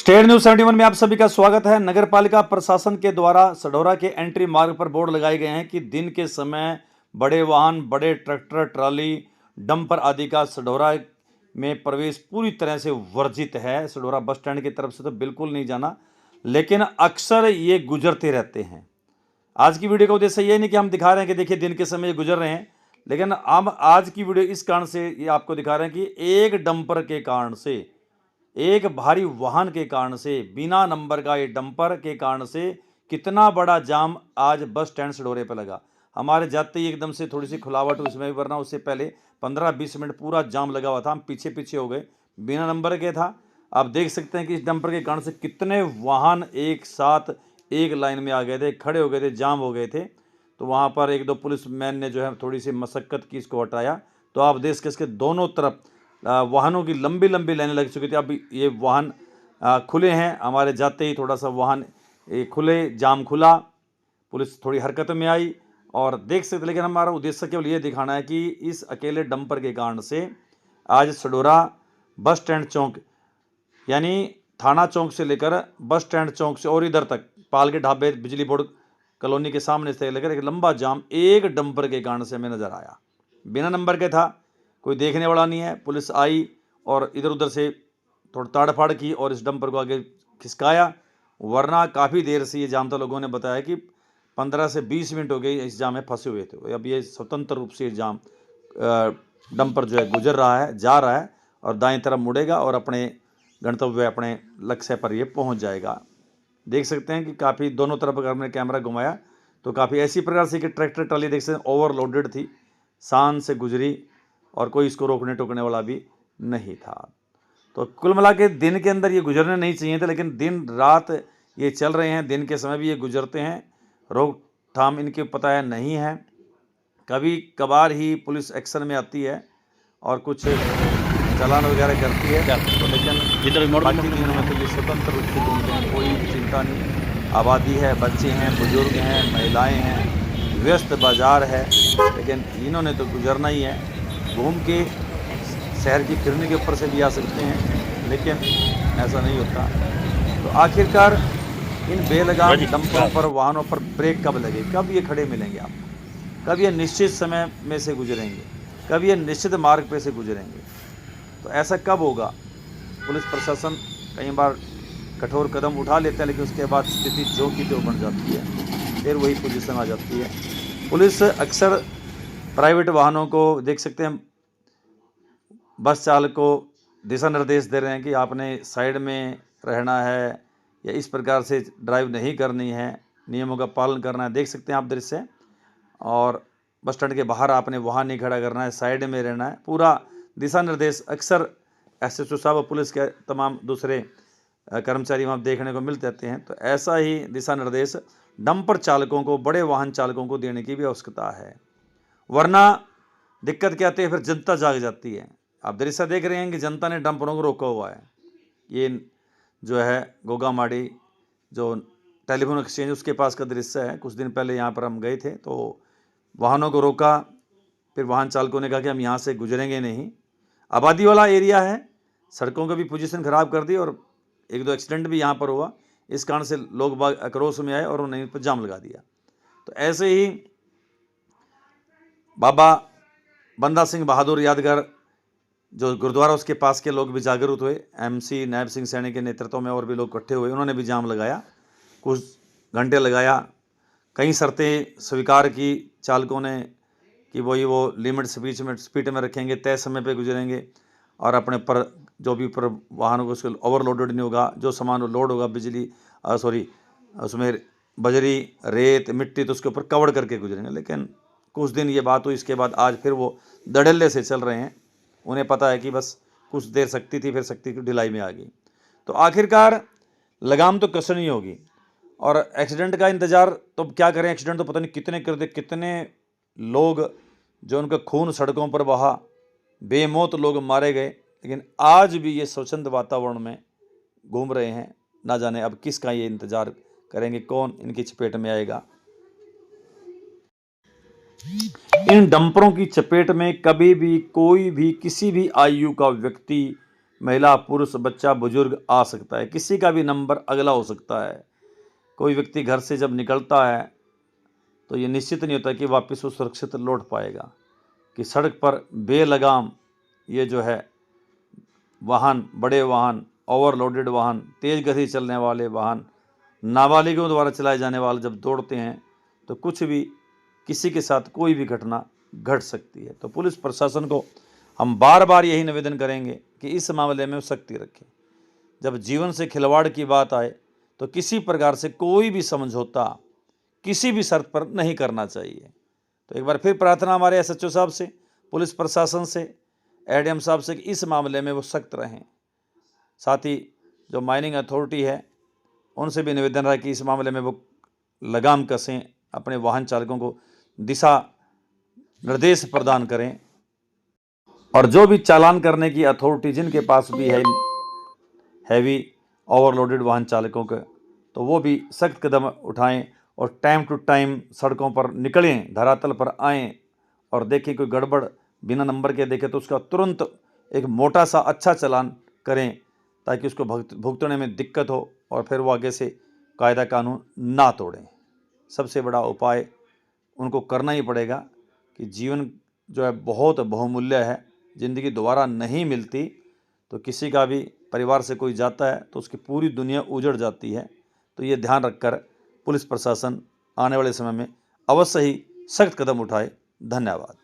State news 71 में आप सभी का स्वागत है। नगर पालिका प्रशासन के द्वारा सढौरा के एंट्री मार्ग पर बोर्ड लगाए गए हैं कि दिन के समय बड़े वाहन, बड़े ट्रैक्टर, ट्राली, डंपर आदि का सढौरा में प्रवेश पूरी तरह से वर्जित है। सढौरा बस स्टैंड की तरफ से तो बिल्कुल नहीं जाना, लेकिन अक्सर ये गुजरते रहते हैं। आज की वीडियो का उद्देश्य ये नहीं कि हम दिखा रहे हैं कि देखिए दिन के समय ये गुजर रहे हैं, लेकिन हम आज की वीडियो इस कारण से ये आपको दिखा रहे हैं कि एक डंपर के कारण से, एक भारी वाहन के कारण से, बिना नंबर का ये डंपर के कारण से कितना बड़ा जाम आज बस स्टैंड सढौरे पर लगा। हमारे जाते ही एकदम से थोड़ी सी खुलावट उसमें भी, वरना उससे पहले 15-20 मिनट पूरा जाम लगा हुआ था। हम पीछे पीछे हो गए, बिना नंबर के था। आप देख सकते हैं कि इस डंपर के कारण से कितने वाहन एक साथ एक लाइन में आ गए थे, खड़े हो गए थे, जाम हो गए थे। तो वहाँ पर एक दो पुलिस मैन ने जो है थोड़ी सी मशक्क़त की, इसको हटाया। तो आप देख के इसके दोनों तरफ वाहनों की लंबी लंबी लाइनें लग चुकी थी। अब ये वाहन खुले हैं। हमारे जाते ही थोड़ा सा वाहन खुले, जाम खुला, पुलिस थोड़ी हरकत में आई और देख सकते। लेकिन हमारा उद्देश्य केवल ये दिखाना है कि इस अकेले डंपर के कारण से आज सढौरा बस स्टैंड चौक, यानी थाना चौक से लेकर बस स्टैंड चौक से और इधर तक पाल के ढाबे, बिजली बोर्ड कॉलोनी के सामने से लेकर एक लंबा जाम एक डंपर के कारण से हमें नज़र आया। बिना नंबर के था, कोई देखने वाला नहीं है। पुलिस आई और इधर उधर से थोड़ा ताड़-फाड़ की और इस डंपर को आगे खिसकाया, वरना काफ़ी देर से ये जाम था। लोगों ने बताया कि 15 से 20 मिनट हो गए इस जाम में फंसे हुए थे। अब ये स्वतंत्र रूप से जाम डंपर जो है गुजर रहा है, जा रहा है और दाएं तरफ मुड़ेगा और अपने गंतव्य, अपने लक्ष्य पर ये पहुंच जाएगा। देख सकते हैं कि काफ़ी दोनों तरफ अगर हमने कैमरा घुमाया तो काफ़ी ऐसी प्रकार से कि ट्रैक्टर ट्राली देख सकते हैं ओवरलोडेड थी, शान से गुजरी और कोई इसको रोकने टोकने वाला भी नहीं था। तो कुल मिला के दिन के अंदर ये गुजरने नहीं चाहिए थे, लेकिन दिन रात ये चल रहे हैं। दिन के समय भी ये गुजरते हैं, रोकथाम इनके पता है नहीं है। कभी कभार ही पुलिस एक्शन में आती है और कुछ चालान वगैरह करती है, तो लेकिन बाकी दिनों में तो ये स्वतंत्र रूप से घूमते हैं, कोई चिंता नहीं। आबादी है, बच्चे हैं, बुजुर्ग हैं, महिलाएं हैं, व्यस्त बाजार है, लेकिन इन्होंने तो गुजरना ही है। घूम के शहर की फिरने के ऊपर से भी आ सकते हैं, लेकिन ऐसा नहीं होता। तो आखिरकार इन बेलगाम डंपरों पर, वाहनों पर ब्रेक कब लगे, कब ये खड़े मिलेंगे आपको, कब ये निश्चित समय में से गुजरेंगे, कब ये निश्चित मार्ग पे से गुजरेंगे? तो ऐसा कब होगा? पुलिस प्रशासन कई बार कठोर कदम उठा लेता है, लेकिन उसके बाद स्थिति जो की तो बन जाती है, फिर वही पोजीशन आ जाती है। पुलिस अक्सर प्राइवेट वाहनों को देख सकते हैं, बस चालक को दिशा निर्देश दे रहे हैं कि आपने साइड में रहना है या इस प्रकार से ड्राइव नहीं करनी है, नियमों का पालन करना है। देख सकते हैं आप दृश्य। और बस स्टैंड के बाहर आपने वहाँ नहीं खड़ा करना है, साइड में रहना है, पूरा दिशा निर्देश अक्सर एसएचओ साहब और पुलिस के तमाम दूसरे कर्मचारी वहाँ देखने को मिल जाते हैं। तो ऐसा ही दिशा निर्देश डंपर चालकों को, बड़े वाहन चालकों को देने की भी आवश्यकता है, वरना दिक्कत क्या आती है, फिर जनता जाग जाती है। आप दृश्य देख रहे हैं कि जनता ने डंपरों को रोका हुआ है। ये जो है गोगामाड़ी जो टेलीफोन एक्सचेंज उसके पास का दृश्य है। कुछ दिन पहले यहाँ पर हम गए थे, तो वाहनों को रोका, फिर वाहन चालकों ने कहा कि हम यहाँ से गुजरेंगे नहीं। आबादी वाला एरिया है, सड़कों की भी पोजीशन ख़राब कर दी और एक दो एक्सीडेंट भी यहाँ पर हुआ। इस कारण से लोग बाग आक्रोश में आए और उन्होंने इन पर जाम लगा दिया। तो ऐसे ही बाबा बंदा सिंह बहादुर यादगार जो गुरुद्वारा, उसके पास के लोग भी जागरूक हुए। एमसी नायब सिंह सैनी के नेतृत्व में और भी लोग इकट्ठे हुए, उन्होंने भी जाम लगाया, कुछ घंटे लगाया। कई शर्तें स्वीकार की चालकों ने कि वो लिमिट स्पीड में रखेंगे, तय समय पे गुजरेंगे और अपने पर जो भी पर वाहनों को उसको ओवरलोडेड नहीं होगा, जो सामान लोड होगा उसमें बजरी, रेत, मिट्टी, तो उसके ऊपर कवर करके गुजरेंगे। लेकिन कुछ दिन ये बात हुई, इसके बाद आज फिर वो धड़ल्ले से चल रहे हैं। उन्हें पता है कि बस कुछ देर सख्ती थी, फिर सख्ती की ढिलाई में आ गई। तो आखिरकार लगाम तो कसनी होगी और एक्सीडेंट का इंतज़ार तो क्या करें, एक्सीडेंट तो पता नहीं कितने कर दे, कितने लोग जो उनका खून सड़कों पर बहा, बेमौत लोग मारे गए, लेकिन आज भी ये स्वच्छंद वातावरण में घूम रहे हैं। ना जाने अब किसका ये इंतज़ार करेंगे, कौन इनकी चपेट में आएगा। इन डंपरों की चपेट में कभी भी कोई भी किसी भी आयु का व्यक्ति महिला, पुरुष, बच्चा, बुजुर्ग आ सकता है, किसी का भी नंबर अगला हो सकता है। कोई व्यक्ति घर से जब निकलता है तो ये निश्चित नहीं होता कि वापस वो सुरक्षित लौट पाएगा, कि सड़क पर बेलगाम ये जो है वाहन, बड़े वाहन, ओवरलोडेड वाहन, तेज़ गति से चलने वाले वाहन, नाबालिगों द्वारा चलाए जाने वाले जब दौड़ते हैं तो कुछ भी, किसी के साथ कोई भी घटना घट सकती है। तो पुलिस प्रशासन को हम बार बार यही निवेदन करेंगे कि इस मामले में सख्ती रखें। जब जीवन से खिलवाड़ की बात आए तो किसी प्रकार से कोई भी समझौता किसी भी शर्त पर नहीं करना चाहिए। तो एक बार फिर प्रार्थना हमारे एसएचओ साहब से, पुलिस प्रशासन से, एडीएम साहब से कि इस मामले में वो सख्त रहें। साथ ही जो माइनिंग अथॉरिटी है उनसे भी निवेदन रहा कि इस मामले में वो लगाम कसें, अपने वाहन चालकों को दिशा निर्देश प्रदान करें, और जो भी चालान करने की अथॉरिटी जिनके पास भी है हैवी ओवरलोडेड वाहन चालकों के, तो वो भी सख्त कदम उठाएं और टाइम टू टाइम सड़कों पर निकलें, धरातल पर आएं और देखें कोई गड़बड़ बिना नंबर के देखें तो उसका तुरंत एक मोटा सा अच्छा चालान करें, ताकि उसको भुगतने में दिक्कत हो और फिर वो आगे से कायदा कानून ना तोड़ें। सबसे बड़ा उपाय उनको करना ही पड़ेगा कि जीवन जो है बहुत बहुमूल्य है, ज़िंदगी दोबारा नहीं मिलती। तो किसी का भी परिवार से कोई जाता है तो उसकी पूरी दुनिया उजड़ जाती है। तो ये ध्यान रखकर पुलिस प्रशासन आने वाले समय में अवश्य ही सख्त कदम उठाए। धन्यवाद।